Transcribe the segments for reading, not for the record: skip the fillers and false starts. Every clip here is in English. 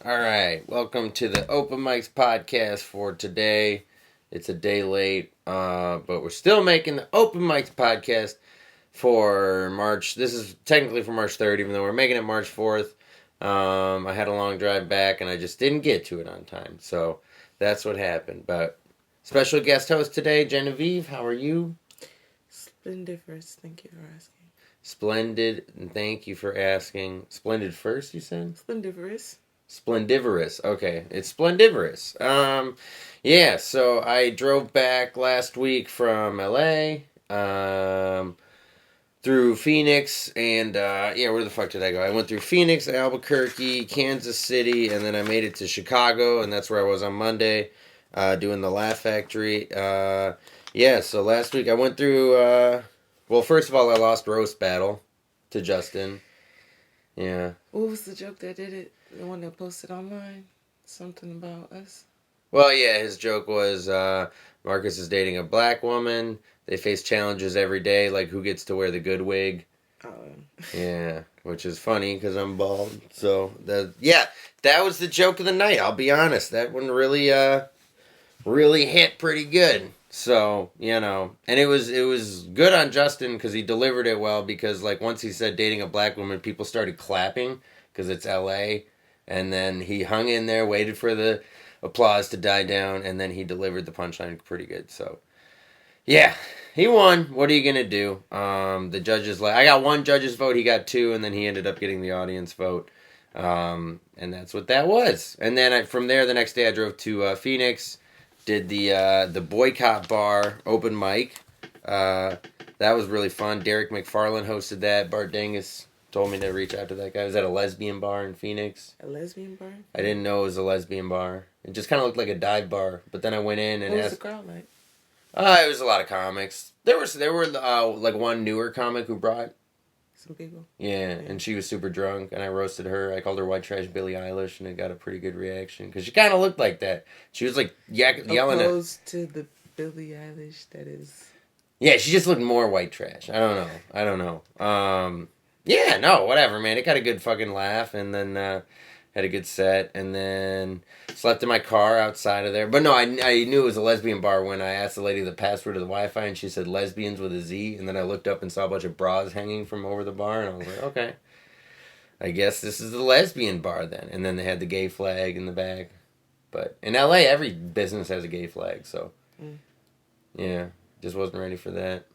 All right, welcome to the Open Mics podcast for today. It's a day late, but we're still making the Open Mics podcast for March. This is technically for March 3rd, even though we're making it March 4th. I had a long drive back, and I just didn't get to it on time, so that's what happened. But special guest host today, Genivive. How are you? Splendiferous. Thank you for asking. Splendid, and thank you for asking. Splendid first, you said? Splendiferous. Splendiferous. Okay, it's splendiferous. Yeah, so I drove back last week from LA, through Phoenix, and, where the fuck did I go? I went through Phoenix, Albuquerque, Kansas City, and then I made it to Chicago, and that's where I was on Monday, doing the Laugh Factory. So last week I went through, first of all, I lost Roast Battle to Justin. Yeah. What was the joke that did it? The one that posted online? Something about us? Well, yeah, his joke was Marcus is dating a black woman. They face challenges every day, like who gets to wear the good wig. Yeah, which is funny because I'm bald. So, that was the joke of the night. I'll be honest. That one really hit pretty good. So, and it was good on Justin because he delivered it well because, like, once he said dating a black woman, people started clapping because it's L.A., and then he hung in there, waited for the applause to die down, and then he delivered the punchline pretty good. So, yeah, he won. What are you going to do? The judges, I got one judge's vote, he got two, and then he ended up getting the audience vote. And that's what that was. And then from there, the next day, I drove to Phoenix, did the Boycott Bar open mic. That was really fun. Derek McFarland hosted that. Bart Dangus told me to reach out to that guy. It was at a lesbian bar in Phoenix. A lesbian bar? I didn't know it was a lesbian bar. It just kind of looked like a dive bar. But then I went in and what was the crowd like? It was a lot of comics. There were like one newer comic who brought some people. Yeah, and she was super drunk, and I roasted her. I called her white trash Billie Eilish, and it got a pretty good reaction because she kind of looked like that. She was like yelling opposed to the Billie Eilish that is. Yeah, she just looked more white trash. I don't know. Yeah, no, whatever, man. It got a good fucking laugh, and then had a good set, and then slept in my car outside of there. But no, I knew it was a lesbian bar when I asked the lady the password to the Wi-Fi, and she said lesbians with a Z, and then I looked up and saw a bunch of bras hanging from over the bar, and I was like, okay, I guess this is the lesbian bar then. And then they had the gay flag in the back. But in LA, every business has a gay flag, so yeah, just wasn't ready for that.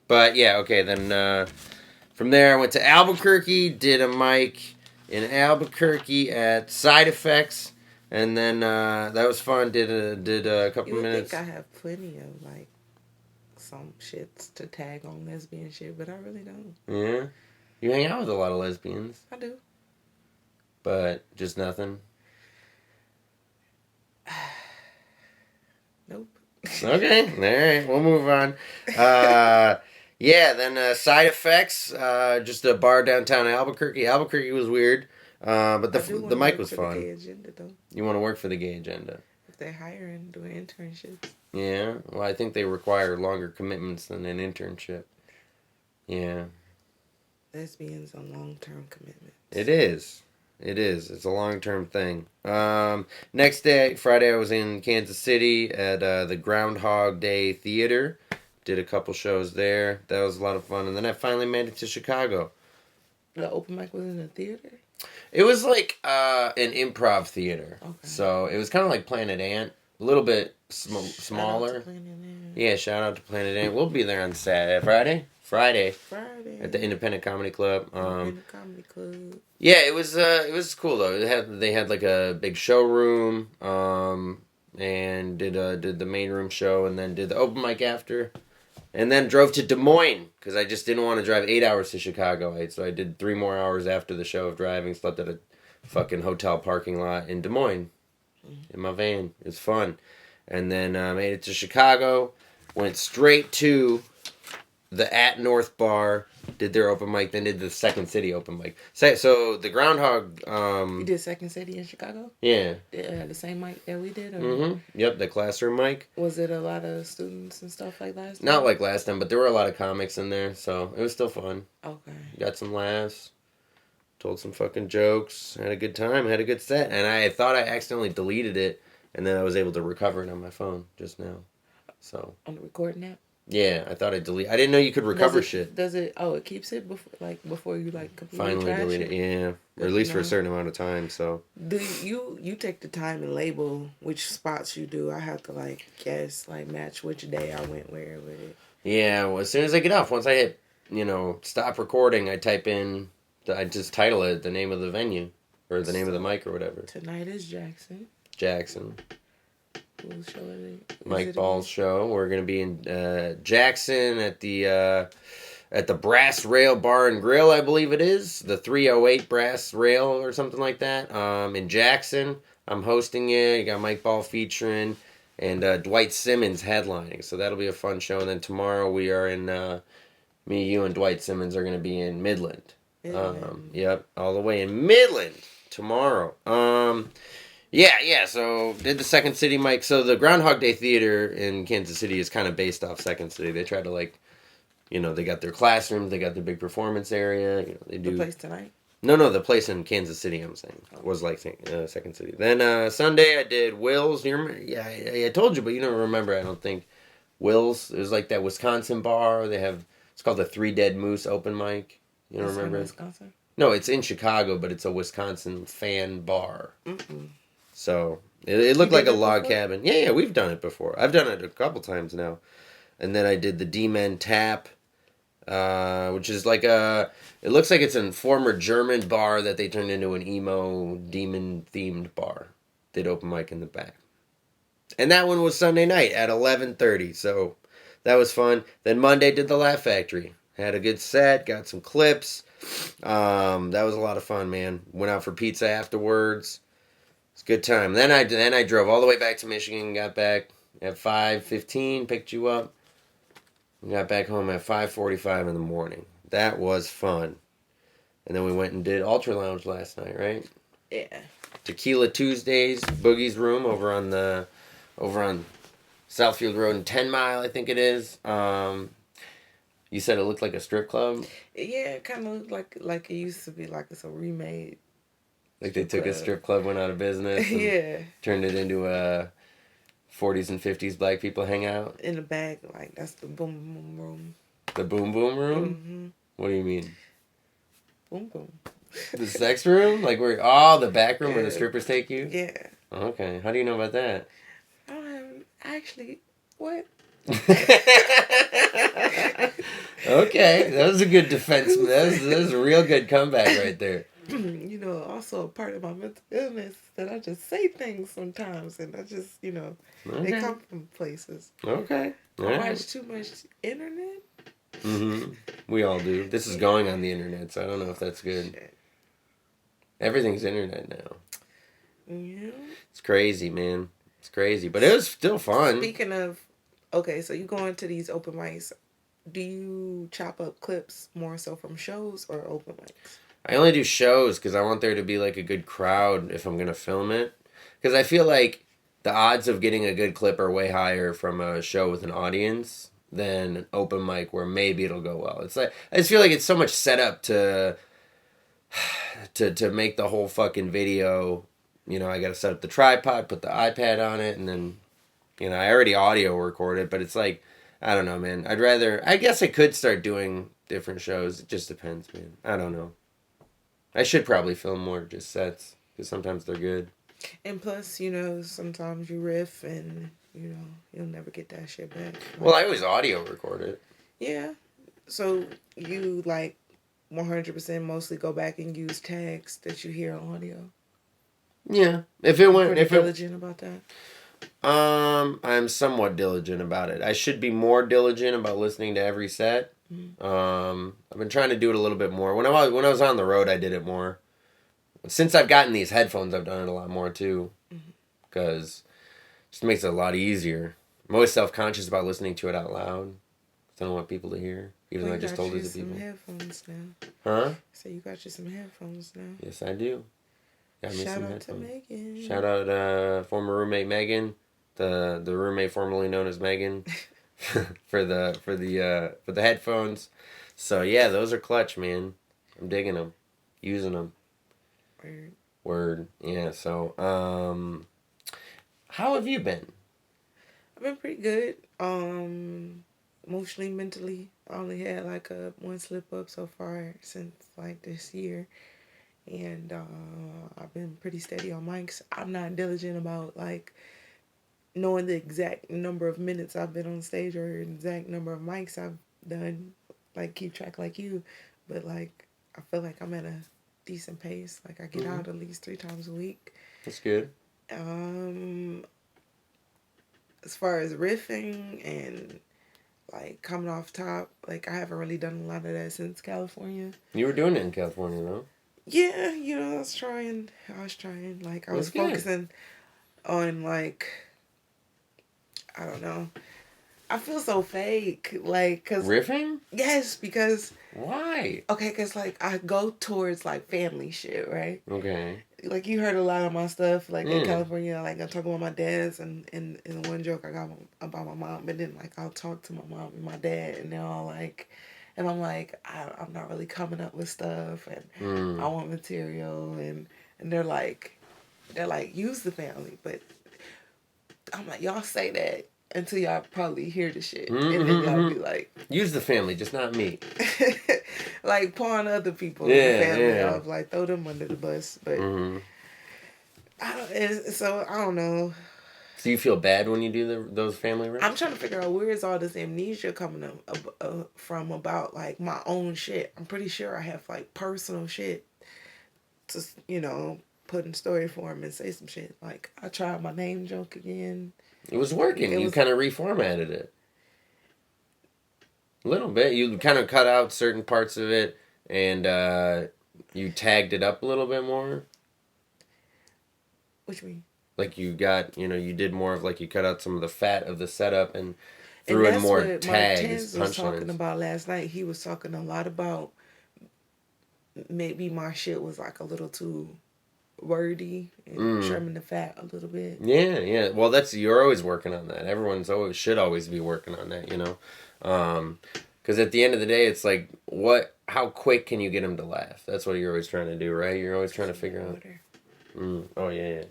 But yeah, okay, then from there I went to Albuquerque, did a mic in Albuquerque at Side Effects, and then that was fun. Did a couple minutes. I think I have plenty of like some shits to tag on lesbian shit, but I really don't. Yeah, you hang out with a lot of lesbians. I do, but just nothing. Nope. Okay, all right, we'll move on. Then Side Effects, just a bar downtown Albuquerque. Albuquerque was weird, but the mic was fun. The gay agenda, though. You want to work for the gay agenda? If they're hiring, doing internships. Yeah, well, I think they require longer commitments than an internship. Yeah. Lesbians on long-term commitments. It is. It's a long-term thing. Next day, Friday, I was in Kansas City at the Groundhog Day Theater. Did a couple shows there. That was a lot of fun. And then I finally made it to Chicago. The open mic was in a theater? It was like an improv theater. Okay. So it was kind of like Planet Ant. A little bit smaller. Shout out to Planet Ant. We'll be there on Friday. At the Independent Comedy Club. Independent Comedy Club. Yeah, it was cool though. They had like a big showroom, and did the main room show, and then did the open mic after, and then drove to Des Moines because I just didn't want to drive 8 hours to Chicago. So I did 3 more hours after the show of driving. Slept at a fucking hotel parking lot in Des Moines in my van. It was fun, and then made it to Chicago. Went straight to the At North Bar, did their open mic, then did the Second City open mic. So the Groundhog... you did Second City in Chicago? Yeah. The same mic that we did? Or? Mm-hmm. Yep, the classroom mic. Was it a lot of students and stuff like last time? Not like last time, but there were a lot of comics in there, so it was still fun. Okay. Got some laughs. told some fucking jokes, had a good time, had a good set, and I thought I accidentally deleted it, and then I was able to recover it on my phone just now. So On the recording app. yeah, I thought I deleted. I didn't know you could recover shit. Does it? Oh, it keeps it before you like completely Finally trash delete it. it, yeah, or at least for a certain amount of time. So do you take the time and label which spots you do? I have to like guess, like match which day I went where with it. yeah, well, as soon as I get off, once I hit stop recording, I type in, I just title it the name of the venue or the name of the mic or whatever. Tonight is Jackson. Jackson. Whose show is it? Mike Ball's show. We're gonna be in Jackson at the Brass Rail Bar and Grill, I believe it is, the 308 Brass Rail or something like that. In Jackson, I'm hosting it. You got Mike Ball featuring, and Dwight Simmons headlining. So that'll be a fun show. And then tomorrow we are in. Me, you, and Dwight Simmons are gonna be in Midland. Yep, all the way in Midland tomorrow. Yeah, so did the Second City mic. So the Groundhog Day Theater in Kansas City is kind of based off Second City. They try to they got their classrooms, they got their big performance area. They do. The place tonight? No, the place in Kansas City, I'm saying, was like Second City. Then Sunday I did Will's. You remember? Yeah, I told you, but you don't remember, I don't think. Will's, it was like that Wisconsin bar. It's called the Three Dead Moose open mic. You don't remember? In Wisconsin? No, it's in Chicago, but it's a Wisconsin fan bar. Mm-mm. So it looked like a log cabin. Yeah, we've done it before. I've done it a couple times now. And then I did the D-Men Tap, which is like it looks like it's a former German bar that they turned into an emo demon-themed bar. Did open mic in the back. And that one was Sunday night at 11:30, so that was fun. Then Monday did the Laugh Factory. Had a good set, got some clips. That was a lot of fun, man. Went out for pizza afterwards. It's a good time. Then I drove all the way back to Michigan, got back at 5:15, picked you up. Got back home at 5:45 in the morning. That was fun. And then we went and did Ultra Lounge last night, right? Yeah. Tequila Tuesdays, Boogie's Room over on Southfield Road in 10 Mile, I think it is. You said it looked like a strip club? Yeah, it kind of looked like it used to be, like it's a remade. Like they took a strip club, went out of business, and yeah, turned it into a 40s and 50s black people hangout. In the back, like that's the boom boom room. The boom boom room? Mm-hmm. What do you mean? Boom boom. The sex room? Like the back room where the strippers take you? Yeah. Okay. How do you know about that? I don't have actually what? Okay, that was a good defense. That was a real good comeback right there. Also a part of my mental illness that I just say things sometimes, and I just, Okay. they come from places. Okay. I watch too much internet. Mm-hmm. We all do. This is going on the internet, so I don't know if that's good. Shit. Everything's internet now. Yeah. It's crazy, man. It's crazy, but it was still fun. Speaking of, okay, so you go into these open mics. Do you chop up clips more so from shows or open mics? I only do shows because I want there to be like a good crowd if I'm gonna film it. Because I feel like the odds of getting a good clip are way higher from a show with an audience than an open mic where maybe it'll go well. It's like I just feel like it's so much set up to make the whole fucking video. I gotta set up the tripod, put the iPad on it, and then I already audio record it, but it's like I don't know, man. I guess I could start doing different shows. It just depends, man. I don't know. I should probably film more just sets because sometimes they're good. And plus, sometimes you riff and, you'll never get that shit back. Well, I always audio record it. Yeah. So you 100% mostly go back and use tags that you hear on audio. Yeah. If it went, pretty diligent about that. I'm somewhat diligent about it. I should be more diligent about listening to every set. Mm-hmm. I've been trying to do it a little bit more. When I was on the road, I did it more. Since I've gotten these headphones, I've done it a lot more too, because it just makes it a lot easier. I'm always self-conscious about listening to it out loud. I don't want people to hear, even though I just told it to people. You got you some headphones now. Huh? So you got you some headphones now. Yes, I do. Got me Shout some out headphones. to Megan. Shout out former roommate Megan, the roommate formerly known as Megan, for the headphones. So yeah, those are clutch, man. I'm digging them. using them. Word. Word. Yeah. So, how have you been? I've been pretty good. Emotionally, mentally. I only had like one slip up so far since like this year. And I've been pretty steady on mics. I'm not diligent about like knowing the exact number of minutes I've been on stage or the exact number of mics I've done, like keep track like you. But like I feel like I'm at a decent pace. Like I get out at least 3 times a week. That's good. As far as riffing and like coming off top, like I haven't really done a lot of that since California. You were doing it in California, though. Yeah, I was trying. Like I was focusing on like, I don't know. I feel so fake, like, cause riffing. Yes, because why? Okay, cause like I go towards like family shit, right? Okay. Like you heard a lot of my stuff, like in California, like I talk about my dad's, and the one joke I got about my mom, but then like I'll talk to my mom and my dad, and they're all like, and I'm like, I'm not really coming up with stuff, and I want material, and they're like, use the family, but I'm like, y'all say that until y'all probably hear the shit. And then y'all be like... Use the family, just not me. Like, pawn other people in the family off. Like, throw them under the bus. But, I don't know. So you feel bad when you do those family rips? I'm trying to figure out where is all this amnesia coming from about, like, my own shit. I'm pretty sure I have, like, personal shit to, put in story form and say some shit. Like, I tried my name joke again. It was working. You kind of reformatted it. A little bit. You kind of cut out certain parts of it, and you tagged it up a little bit more. What you mean? Like you got, you did more of like you cut out some of the fat of the setup and threw in more tags. That's what Mike was talking about last night. He was talking a lot about maybe my shit was like a little too wordy and trimming the fat a little bit. Yeah. Well, you're always working on that. Everyone's should always be working on that, because at the end of the day, it's like, how quick can you get them to laugh? That's what you're always trying to do, right? You're always trying to figure out. Oh yeah.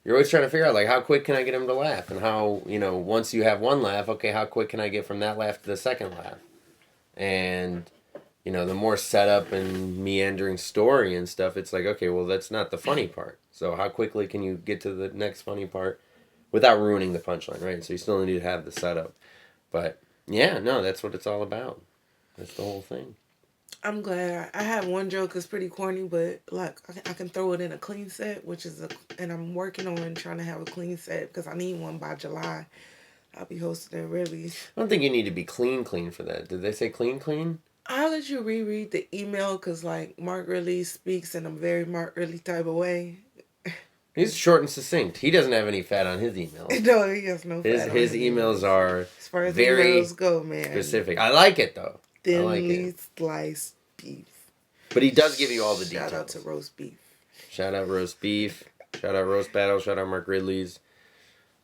You're always trying to figure out like how quick can I get them to laugh, and how once you have one laugh, okay, how quick can I get from that laugh to the second laugh, and the more setup and meandering story and stuff, it's like, okay, well, that's not the funny part. So how quickly can you get to the next funny part without ruining the punchline, right? So you still need to have the setup. But, yeah, no, that's what it's all about. That's the whole thing. I'm glad. I have one joke that's pretty corny, but, like, I can throw it in a clean set, and I'm working on trying to have a clean set because I need one by July. I'll be hosting a release. I don't think you need to be clean for that. Did they say clean? I'll let you reread the email because, like, Mark Ridley speaks in a very Mark Ridley type of way. He's short and succinct. He doesn't have any fat on his emails. No, he has no fat on his emails are as far as very emails go, man. Specific. I like it, though. Thinly sliced beef. But he does give you all the details. Shout out to roast beef. Shout out roast beef. Shout out roast battle. Shout out Mark Ridley's.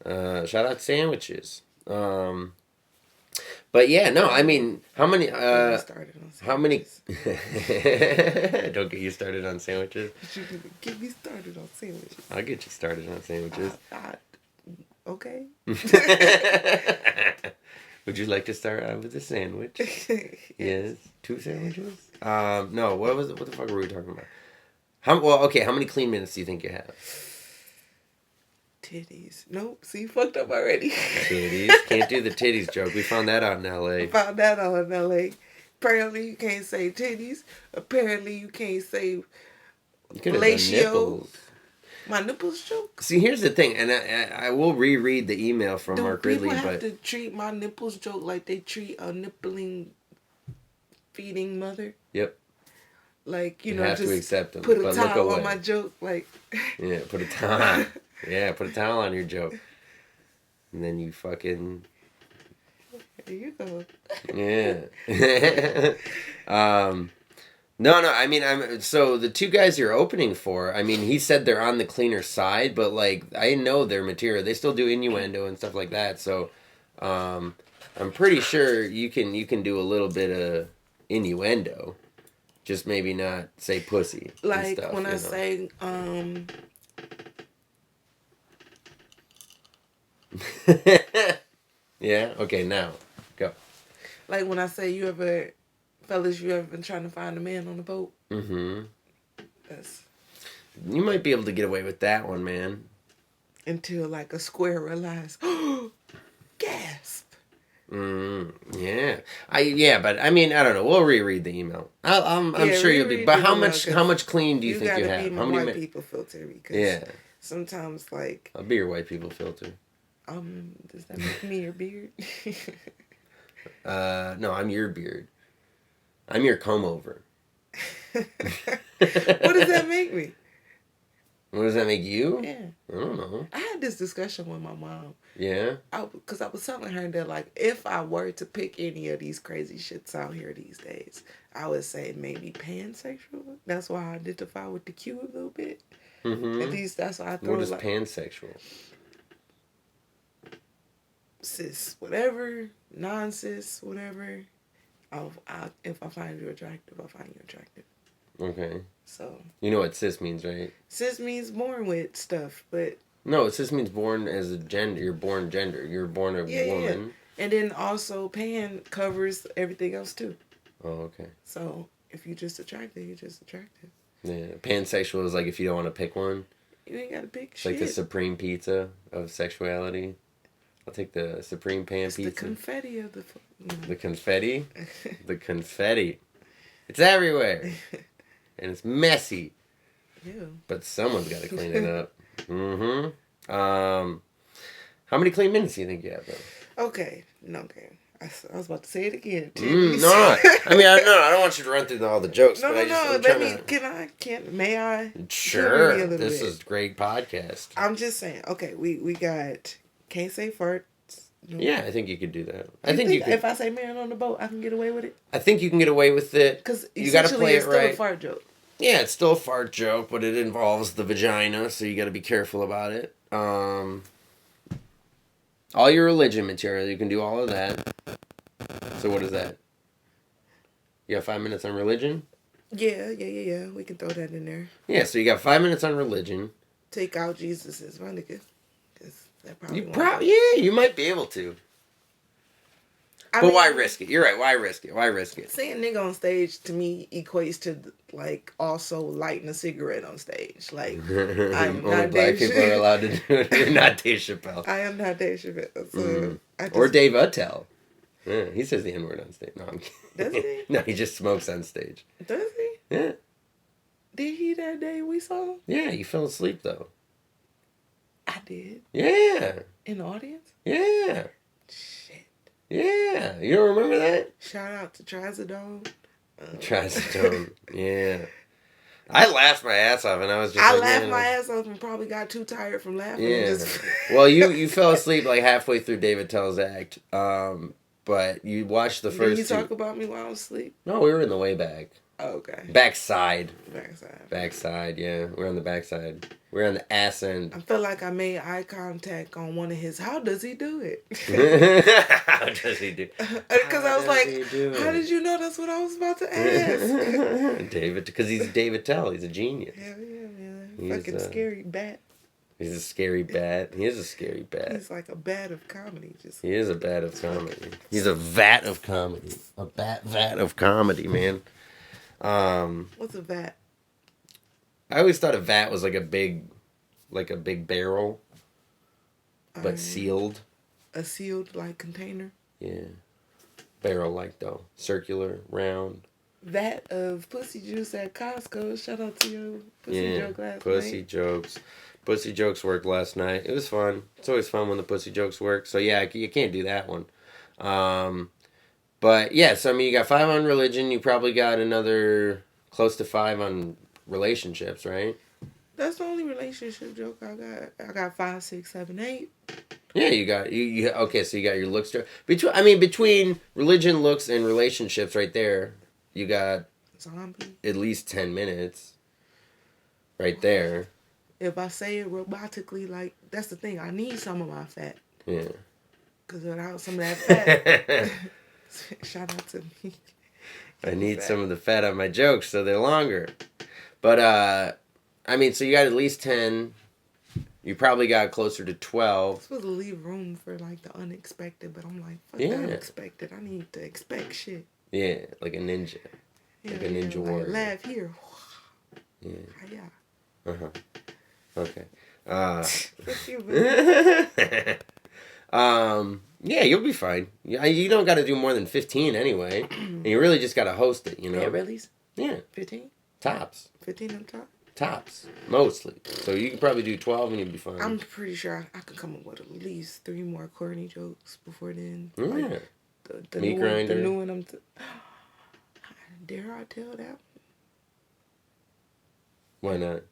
Shout out sandwiches. But yeah, no, I mean, how many? How many? Don't get you started on sandwiches. Get me started on sandwiches. I'll get you started on sandwiches. Okay. Would you like to start out with a sandwich? Yes. 2 sandwiches? No. What the fuck were we talking about? How many clean minutes do you think you have? Titties. Nope. See, fucked up already. Titties. Can't do the titties joke. We found that out in L.A. Apparently you can't say titties. Apparently you can't say fellatio. My nipples joke? See, here's the thing, and I will reread the email from Mark Ridley. People have to treat my nipples joke like they treat a nippling feeding mother? Yep. Like, you have to accept them. Put a towel on my joke, like... Yeah, put a towel. Yeah, put a towel on your joke. And then you fucking... There you go. Yeah. No, I mean, so the 2 guys you're opening for, I mean, he said they're on the cleaner side, but, like, I know their material. They still do innuendo and stuff like that, so I'm pretty sure you can do a little bit of innuendo. Just maybe not say pussy. Like stuff, when I say Yeah. Okay. Now, go. like when I say fellas, you ever been trying to find a man on the boat? Mm-hmm. That's You might be able to get away with that one, man. until like a square realize, gasp. Yeah. But I mean, I don't know. We'll reread the email. I'm sure you'll be. But how much clean do you think you have? You gotta be my white people filter because sometimes like I'll be your white people filter. Does that make me your beard? No, I'm your beard. I'm your comb over. What does that make me? What does that make you? Yeah. I don't know. I had this discussion with my mom. Yeah? Because I was telling her that, like, if I were to pick any of these crazy shits out here these days, I would say maybe pansexual. That's why I identify with the Q a little bit. Mm-hmm. At least that's why I throw. What is pansexual? Cis, whatever, non-cis, whatever. If I find you attractive, I find you attractive. Okay. So. You know what cis means, right? Cis means born with stuff, but. No, cis means born as a gender. You're born gender. You're born a woman. Yeah. And then also pan covers everything else too. Oh, okay. So if you're just attractive, you're just attractive. Yeah. Pansexual is like if you don't want to pick one. You ain't got to pick shit. Like the supreme pizza of sexuality. I'll take the supreme pizza. The confetti of the... The confetti? The confetti. It's everywhere. And it's messy. Yeah. But someone's got to clean it up. Mm-hmm. How many clean minutes do you think you have, though? Okay. I was about to say it again. No. I mean, I don't want you to run through all the jokes. No. May I? Sure. This is great podcast. I'm just saying. Okay, we got can't say farts. No. Yeah, I think you could do that. I think you could. If I say man on the boat, I can get away with it. I think you can get away with it because you got to play it right. It's still a fart joke. Yeah, it's still a fart joke, but it involves the vagina, so you got to be careful about it. All your religion material, you can do all of that. So what is that? You got 5 minutes on religion? Yeah. We can throw that in there. Yeah, so you got 5 minutes on religion. Take out Jesus as my nigga. You might be able to. But why risk it? You're right. Why risk it? Saying nigga on stage to me equates to like also lighting a cigarette on stage. Like I'm only not black people are allowed to do it. You're not Dave Chappelle. I am not Dave Chappelle. So or Dave Attell. Yeah, he says the N-word on stage. No, I'm kidding. Does he? No, he just smokes on stage. Does he? Yeah. Did he that day we saw him? Yeah, you fell asleep though. I did. Yeah. In the audience? Yeah. Shit. Yeah. You don't remember that? Shout out to Trazodone. Trazodone. Yeah. I laughed my ass off, and I was just. I laughed my ass off and probably got too tired from laughing. Yeah. Well, you fell asleep like halfway through David Tell's act, but you watched the first. Did you talk about me while I was asleep? No, we were in the way back. Oh, okay. Backside. Backside. Yeah, we're on the backside. We're on the ass end. I feel like I made eye contact on one of his. How does he do it? How does he do? Because I was like, how did you know that's what I was about to ask? David, because he's David Tell. He's a genius. Hell yeah, man. Fucking scary bat. He's a scary bat. He is a scary bat. He's like a bat of comedy. He is a bat of comedy. He's a vat of comedy. A vat of comedy, man. What's a vat? I always thought a vat was like a big barrel, but sealed. A sealed like container. Yeah, barrel like though, circular, round. Vat of pussy juice at Costco. Shout out to your pussy joke last night. Pussy jokes. Pussy jokes worked last night. It was fun. It's always fun when the pussy jokes work. So yeah, you can't do that one. But yeah, so I mean, you got 5 on religion. You probably got another close to 5 on relationships, right? That's the only relationship joke I got. I got 5, 6, 7, 8. Yeah, you got you. Okay, so you got your looks. Between religion, looks, and relationships, right there, you got at least 10 minutes. Right there. If I say it robotically, like that's the thing. I need some of my fat. Yeah. Because without some of that fat. Shout out to me. I need some of the fat on my jokes so they're longer. But, I mean, so you got at least 10. You probably got closer to 12. I'm supposed to leave room for, like, the unexpected, but I'm like, fuck the unexpected. I need to expect shit. Yeah, like a ninja. Yeah, like a ninja warrior. Like, laugh here. Yeah. Yeah. Uh-huh. Okay. What you Yeah, you'll be fine. You don't got to do more than 15 anyway. And you really just got to host it, you know? Yeah, really? Yeah. 15? Tops. 15 on top? Tops. Mostly. So you can probably do 12 and you'll be fine. I'm pretty sure I could come up with at least 3 more corny jokes before then. Yeah. Like the Meat new grinder. One, the new one dare I tell that? Why not?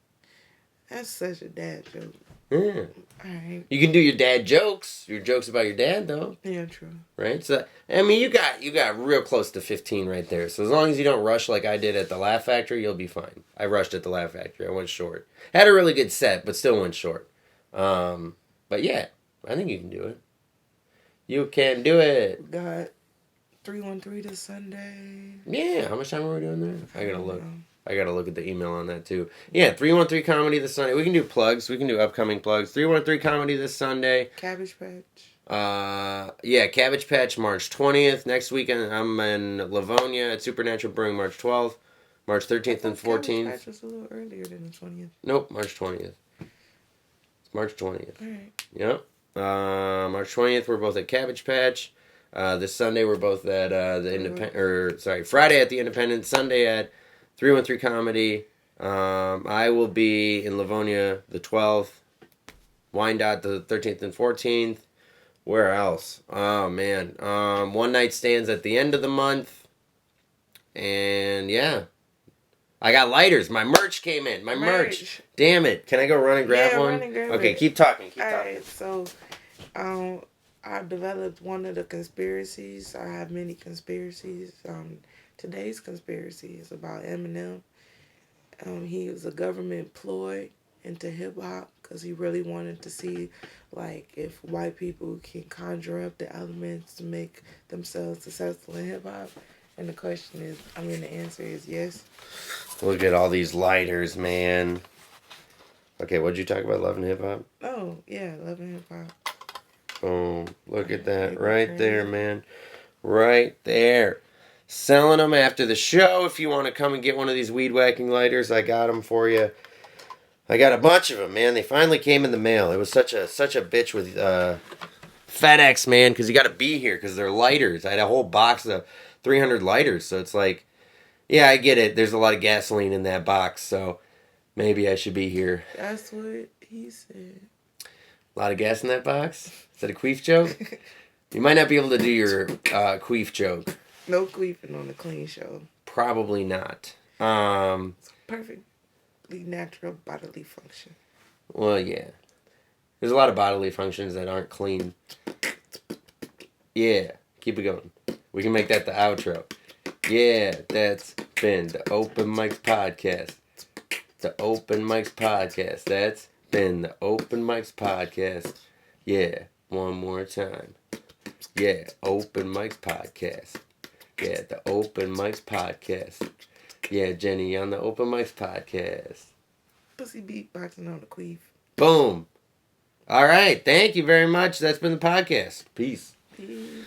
That's such a dad joke. Yeah. Alright. You can do your dad jokes. Your jokes about your dad, though. Yeah, true. Right? So, I mean, you got real close to 15 right there. So as long as you don't rush like I did at the Laugh Factory, you'll be fine. I rushed at the Laugh Factory. I went short. Had a really good set, but still went short. But yeah, I think you can do it. You can do it. Got 313 this Sunday. Yeah, how much time are we doing there? I gotta look. I gotta look at the email on that too. Yeah, 313 Comedy this Sunday. We can do plugs. We can do upcoming plugs. 313 Comedy this Sunday. Cabbage Patch. Yeah, Cabbage Patch March 20th. Next weekend I'm in Livonia at Supernatural Brewing March 12th. March 13th and 14th. Cabbage Patch was a little earlier than the 20th. Nope, March 20th. It's March 20th. Alright. Yep. March 20th we're both at Cabbage Patch. This Sunday we're both at the Independent, Friday at the Independent, Sunday at 313 Comedy. I will be in Livonia the 12th. Wyandotte the 13th and 14th. Where else? Oh, man. One Night Stands at the end of the month. And, yeah. I got lighters. My merch came in. My merch. Damn it. Can I go run and grab one? Run and grab okay, it. keep talking. All right, so I developed one of the conspiracies. I have many conspiracies. Today's conspiracy is about Eminem. He was a government ploy into hip-hop because he really wanted to see, like, if white people can conjure up the elements to make themselves successful in hip-hop. And the answer is yes. Look at all these lighters, man. Okay, what'd you talk about, Love and Hip Hop? Oh, yeah, Love and Hip Hop. Oh, look at that right there, man. Right there. Selling them after the show. If you want to come and get one of these weed whacking lighters, I got them for you. I got a bunch of them, man. They finally came in the mail. It was such a bitch with FedEx, man, because you got to be here because they're lighters. I had a whole box of 300 lighters, so it's like, yeah, I get it. There's a lot of gasoline in that box, so maybe I should be here. That's what he said. A lot of gas in that box? Is that a queef joke? You might not be able to do your queef joke. No queefing on the clean show. Probably not. It's perfectly natural bodily function. Well, yeah. There's a lot of bodily functions that aren't clean. Yeah. Keep it going. We can make that the outro. Yeah, that's been the Open Mics Podcast. The Open Mics Podcast. That's been the Open Mics Podcast. Yeah, one more time. Yeah, Open Mics Podcast. Yeah, the Open Mics Podcast. Yeah, Jenny on the Open Mics Podcast. Pussy beatboxing on the queef. Boom. All right, thank you very much. That's been the podcast. Peace. Peace.